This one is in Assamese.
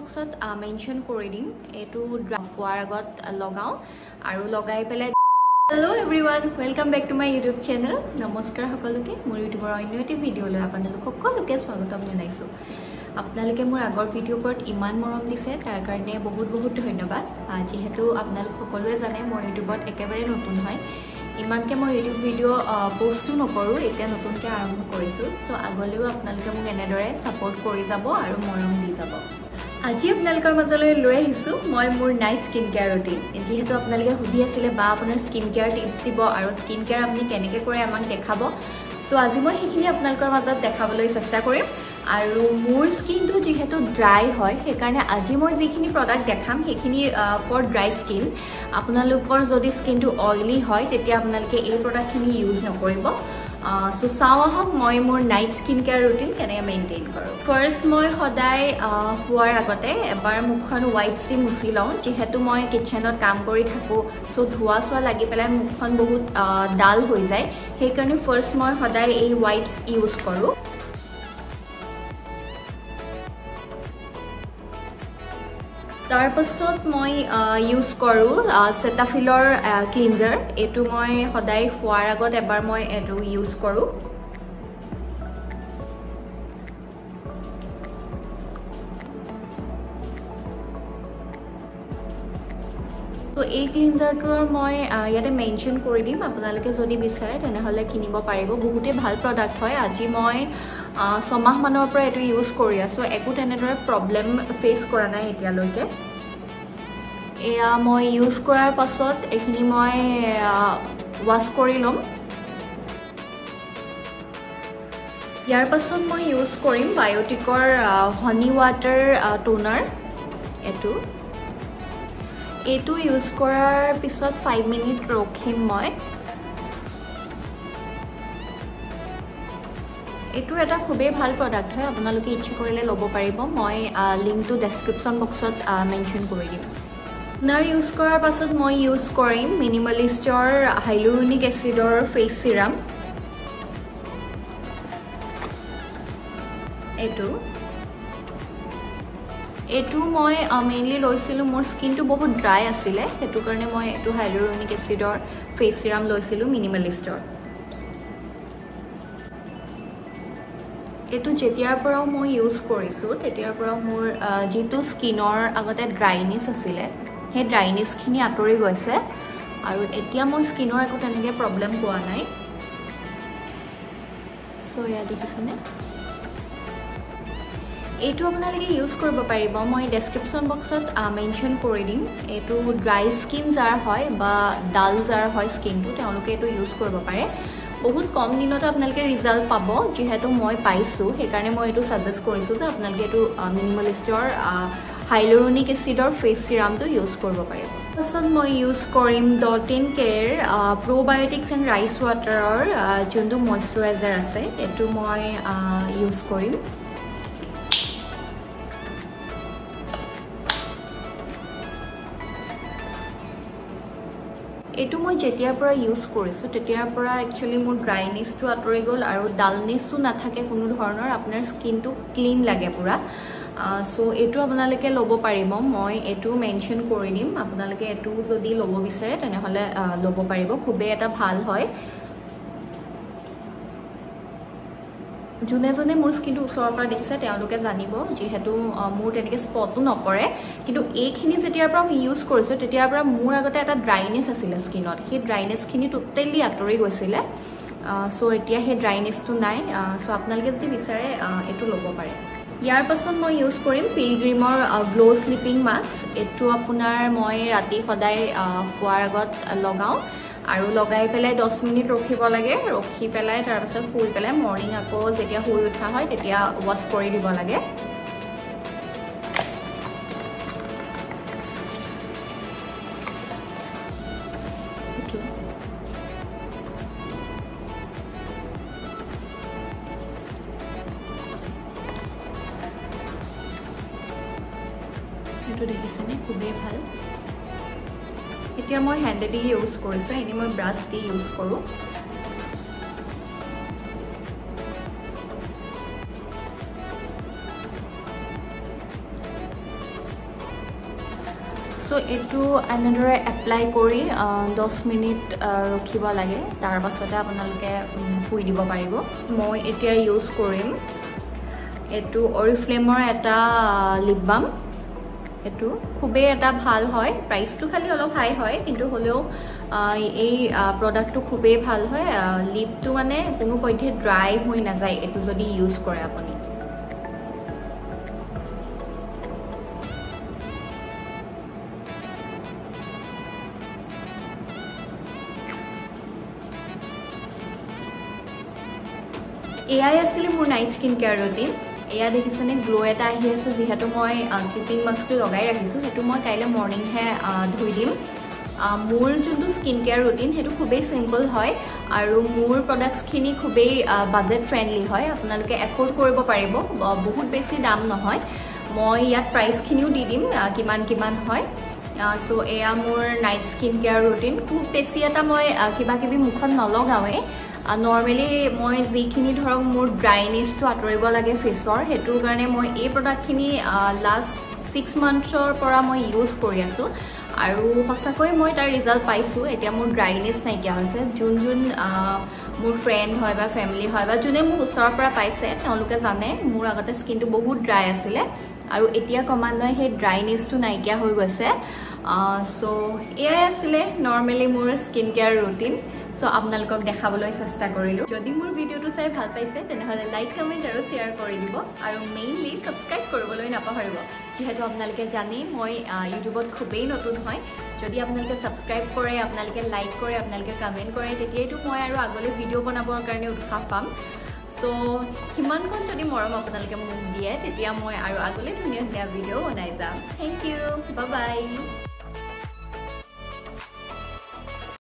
বক্সত মেনশন কৰি দিম এটো ড্ৰাফৱাৰ আগত লগাও আৰু লগাই পেলাই Hello everyone, welcome back to my YouTube channel. Namaskar সকলোকে মোৰ ইউটিউবৰ অন্য এটি ভিডিঅ লৈ আপোনালোক সকলোকে স্বাগতম জনাইছো। আপোনালোকে মোৰ আগৰ ভিডিঅ' ওপৰত ইমান মৰম দিছে তাৰ কাৰণে বহুত বহুত ধন্যবাদ। যেহেতু আপোনালোক সকলোৱে জানে মই ইউটিউবত একেবাৰে নতুন হয়। ইমানকে মই ইউটিউব ভিডিঅ' পোষ্ট নকৰো, এতিয়া নতুনকে আৰম্ভ কৰিছো। সো আগলৈও আপোনালোকে মোক এনেদৰে সাপোৰ্ট কৰি যাব আৰু মৰম দি যাব। আজি আপোনালোকৰ মাজলৈ লৈ আহিছো মই মোৰ নাইট স্কিন কেয়াৰ ৰুটিন। যেহেতু আপোনালোকে সুধি আছিলে বা আপোনাৰ স্কিন কেয়াৰ টিপছ দিব আৰু স্কিন কেয়াৰ আপুনি কেনেকৈ কৰে আমাক দেখাব। সো আজি মই সেইখিনি আপোনালোকৰ মাজত দেখাবলৈ চেষ্টা কৰিম। আৰু মোৰ স্কিনটো যেহেতু ড্ৰাই হয় সেইকাৰণে আজি মই যিখিনি প্ৰডাক্ট দেখাম সেইখিনি ফৰ ড্ৰাই স্কিন। আপোনালোকৰ যদি স্কিনটো অইলি হয় তেতিয়া আপোনালোকে এই প্ৰডাক্টখিনি ইউজ নকৰিব। সো চাও আহক মই মোৰ নাইট স্কিন কেয়াৰ ৰুটিন কেনেকৈ মেইনটেইন কৰোঁ। ফাৰ্ষ্ট মই সদায় শুৱাৰ আগতে এবাৰ মুখখন ৱাইপছ দি মুচি লওঁ। যিহেতু মই কিচেনত কাম কৰি থাকোঁ সো ধোৱা চোৱা লাগি পেলাই মুখখন বহুত ডাল হৈ যায়, সেইকাৰণে ফাৰ্ষ্ট মই সদায় এই ৱাইপছ ইউজ কৰোঁ। তাৰ পাছত মই ইউজ কৰোঁ চেটাফিলৰ ক্লিনজাৰ। এইটো মই সদায় শুৱাৰ আগত এবাৰ মই এইটো ইউজ কৰোঁ। তো এই ক্লিনজাৰটোৰ মই ইয়াতে মেনশ্যন কৰি দিম, আপোনালোকে যদি বিচাৰে তেনেহ'লে কিনিব পাৰিব। বহুতেই ভাল প্ৰডাক্ট হয়। আজি মই 6 মাহমানৰ পৰা এইটো ইউজ কৰি আছোঁ, একো তেনেদৰে প্ৰব্লেম ফেচ কৰা নাই এতিয়ালৈকে। এয়া মই ইউজ কৰাৰ পাছত এইখিনি মই ৱাছ কৰি ল'ম। ইয়াৰ পাছত মই ইউজ কৰিম বায়'টিকৰ হনি ৱাটাৰ টোনাৰ। এইটো ইউজ কৰাৰ পিছত 5 মিনিট ৰখিম মই। এইটো এটা খুবেই ভাল প্ৰডাক্ট হয়, আপোনালোকে ইচ্ছা কৰিলে ল'ব পাৰিব। মই লিংকটো ডেছক্ৰিপশ্যন বক্সত মেনশ্যন কৰি দিম। টোনাৰ ইউজ কৰাৰ পাছত মই ইউজ কৰিম মিনিমালিষ্টৰ হাইলুৰনিক এচিডৰ ফেচ চিৰাম। এইটো মই মেইনলি লৈছিলোঁ, মোৰ স্কিনটো বহুত ড্ৰাই আছিলে, সেইটো কাৰণে মই এইটো হাইলুৰনিক এচিডৰ ফেচ চিৰাম লৈছিলোঁ মিনিমালিষ্টৰ। এইটো যেতিয়াৰ পৰাও মই ইউজ কৰিছোঁ তেতিয়াৰ পৰাও মোৰ যিটো স্কিনৰ আগতে ড্ৰাইনেছ আছিলে সেই ড্ৰাইনেছখিনি আঁতৰি গৈছে আৰু এতিয়া মই স্কিনৰ একো তেনেকৈ প্ৰব্লেম পোৱা নাই। চ' এয়া দেখিছেনে? এইটো আপোনালোকে ইউজ কৰিব পাৰিব, মই ডেছক্ৰিপশ্যন বক্সত মেনশ্যন কৰি দিম। এইটো ড্ৰাই স্কিন যাৰ হয় বা ডাল যাৰ হয় স্কিনটো তেওঁলোকে এইটো ইউজ কৰিব পাৰে। বহুত কম দিনতে আপোনালোকে ৰিজাল্ট পাব, যিহেতু মই পাইছোঁ সেইকাৰণে মই এইটো ছাজেষ্ট কৰিছোঁ যে আপোনালোকে এইটো মিনিমালিষ্টৰ হাইলুৰনিক এচিডৰ ফেচ চিৰামটো ইউজ কৰিব পাৰিব। তাৰপাছত মই ইউজ কৰিম ডট & কেৰ প্ৰ'বায়'টিক্স এণ্ড ৰাইচ ৱাটাৰৰ যোনটো মইশ্চাৰাইজাৰ আছে, এইটো মই ইউজ কৰিম। এইটো মই যেতিয়াৰ পৰা ইউজ কৰিছোঁ তেতিয়াৰ পৰা একচুৱেলি মোৰ ড্ৰাইনেছটো আঁতৰি গ'ল আৰু ডালনেছো নাথাকে কোনো ধৰণৰ, আপোনাৰ স্কিনটো ক্লিন লাগে পূৰা। চ' এইটো আপোনালোকে ল'ব পাৰিব, মই এইটো মেনশ্যন কৰি দিম। আপোনালোকে এইটো যদি ল'ব বিচাৰে তেনেহ'লে ল'ব পাৰিব, খুবেই এটা ভাল হয়। যোনে যোনে মোৰ স্কিনটো ওচৰৰ পৰা দেখিছে তেওঁলোকে জানিব, যিহেতু মোৰ তেনেকৈ স্পটো নপৰে। কিন্তু এইখিনি যেতিয়াৰ পৰা মই ইউজ কৰিছোঁ তেতিয়াৰ পৰা মোৰ আগতে এটা ড্ৰাইনেছ আছিলে স্কিনত, সেই ড্ৰাইনেছখিনি টোটেলি আঁতৰি গৈছিলে। চ' এতিয়া সেই ড্ৰাইনেছটো নাই। চ' আপোনালোকে যদি বিচাৰে এইটো ল'ব পাৰে। ইয়াৰ পাছত মই ইউজ কৰিম পিলগ্ৰিমৰ গ্ল' স্লিপিং মাস্ক। এইটো আপোনাৰ মই ৰাতি সদায় শুৱাৰ আগত লগাওঁ আৰু লগাই পেলাই 10 মিনিট ৰখিব লাগে। ৰখি পেলাই তাৰপাছত শুই পেলাই মৰ্ণিং আকৌ যেতিয়া শুই উঠা হয় তেতিয়া ৱাছ কৰি দিব লাগে। এইটো দেখিছেনে, খুবেই ভাল। এতিয়া মই হেণ্ডেদি ইউজ কৰিছোঁ, এনেই মই ব্ৰাছ দি ইউজ কৰোঁ। সো এটো এনেদৰে এপ্লাই কৰি 10 মিনিট ৰখিব লাগে তাৰ পাছতে আপোনালোকে শুই দিব পাৰিব মই এতিয়া ইউজ কৰিম এটো অৰিফ্লেমৰ এটা লিপ বাম এটো খুবে এটা ভাল হয় প্ৰাইসটো খালি অলপ হাই হয় কিন্তু হলেও এই প্ৰডাক্টটো খুবে ভাল হয় লিপটো মানে কোনো পধ্যে ড্ৰাই হৈ না যায় এটো যদি ইউজ কৰে আপুনি এআই আছিল মোৰ নাইট স্কিন কেয়াৰ ৰুটিন এয়া দেখিছেনে গ্লো এটা আহি আছে যেহেতু মই স্লিপিং মাস্কটো লগাই ৰাখিছো হেতু মই কাইলে মৰ্নিং হে ধুই দিম মোৰ যোনটো স্কিন কেয়াৰ ৰুটিন হেতু খুবেই সিম্পল হয় আৰু মোৰ প্ৰডাক্টছ খিনি খুবেই বাজেট ফ্ৰেন্ডলি হয় আপোনালোকে এফৰ্ড কৰিব পাৰিব বহুত বেছি দাম নহয় মই ইয়াত প্ৰাইস খিনিও দি দিম কিমান হয় সো এয়া মোৰ নাইট স্কিন কেয়াৰ ৰুটিন খুব বেছি এটা মই কিবা কিবি মুখত নলগাৱে নৰমালি মই যিখিনি ধৰক মোৰ ড্ৰাইনেছটো আতৰিব লাগে ফেসৰ হেতুৰ কাৰণে মই এই প্ৰডাক্টখিনি লাষ্ট 6 মান্থছৰ পৰা মই ইউজ কৰি আছো আৰু হসাকৈ মই তাৰ ৰিজাল্ট পাইছো এতিয়া মোৰ ড্ৰাইনেছ নাইকিয়া হৈছে যোন মোৰ ফ্ৰেন্ড হয় বা ফ্যামিলি হয় বা যোনে মোৰ ওচৰৰ পৰা পাইছে তেওঁলোকে জানে মোৰ আগতে স্কিনটো বহুত ড্ৰাই আছিল আৰু এতিয়া কমালৈ হে ড্ৰাইনেছটো নাইকিয়া হৈ গৈছে সো এয়া আছিল নৰমালি মোৰ স্কিন কেয়াৰ ৰুটিন সো আপোনালোকক দেখাবলৈ চেষ্টা কৰিলো যদি মোৰ ভিডিওটো চাই ভাল পাইছে তেনেহলে লাইক কমেন্ট আৰু শেয়াৰ কৰি দিব আৰু মেইনলি সাবস্ক্ৰাইব কৰিবলৈ নাপাহৰিব যেহেতু আপোনালোকে জানি মই ইউটিউবত খুবেই নতুন হয় যদি আপোনালোকে সাবস্ক্ৰাইব কৰে আপোনালোকে লাইক কৰে আপোনালোকে কমেন্ট কৰে তেতিয়াইটো মই আৰু আগলৈ ভিডিও বনাবৰ কাৰণে উৎসাহ পাম সো কিমানখন যদি মৰম আপোনালোকে মোক দিয়ে তেতিয়া মই আৰু আগলৈ ধুনীয়া ভিডিও বনাই যাম থ্যাংক ইউ বাই বাই